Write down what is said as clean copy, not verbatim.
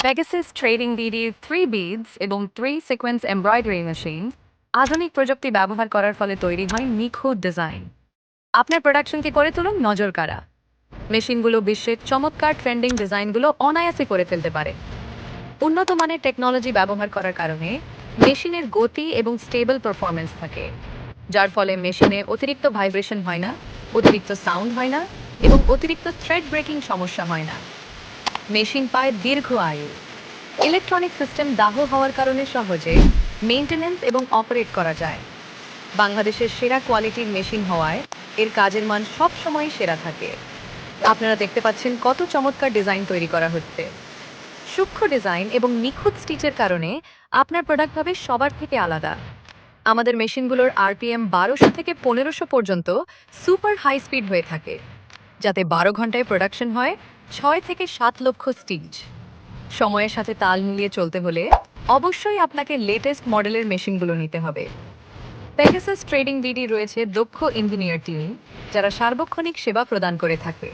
Pegasus trading BD 3 beads এবং 3 sequence embroidery machine আধুনিক প্রযুক্তি ব্যবহার করার ফলে তৈরি হয় নিখুঁত ডিজাইন। আপনার প্রোডাকশনকে করে তুলুন নজর কাড়া। মেশিনগুলো বিশ্বের চমৎকার ট্রেন্ডিং ডিজাইনগুলো অনায়াসে করে ফেলতে পারে। উন্নত মানের টেকনোলজি ব্যবহার করার কারণে মেশিনের গতি এবং স্টেবল পারফরমেন্স থাকে, যার ফলে মেশিনে অতিরিক্ত ভাইব্রেশন হয় না, অতিরিক্ত সাউন্ড হয় না এবং অতিরিক্ত থ্রেড ব্রেকিং সমস্যা হয় না। মেশিন পায় দীর্ঘ আয়ু। ইলেকট্রনিক সিস্টেম দাহ হওয়ার কারণে সহজে মেইনটেনেন্স এবং অপারেট করা যায়। বাংলাদেশের সেরা কোয়ালিটির মেশিন হওয়ায় এর কাজের মান সব সময় সেরা থাকে। আপনারা দেখতে পাচ্ছেন কত চমৎকার ডিজাইন তৈরি করা হচ্ছে। সূক্ষ্ম ডিজাইন এবং নিখুঁত স্টিচের কারণে আপনার প্রোডাক্ট হবে সবার থেকে আলাদা। আমাদের মেশিনগুলোর আরপিএম 1200 থেকে 1500 পর্যন্ত সুপার হাই স্পিড হয়ে থাকে, যাতে 12 ঘন্টায় প্রোডাকশন হয় 6 থেকে 7 লক্ষ স্টিচ। সময়ের সাথে তাল মিলিয়ে চলতে হলে অবশ্যই আপনাকে লেটেস্ট মডেলের মেশিনগুলো নিতে হবে। পেগাসাস ট্রেডিং বিডি রয়েছে দক্ষ ইঞ্জিনিয়ার টিম, যারা সার্বক্ষণিক সেবা প্রদান করে থাকে।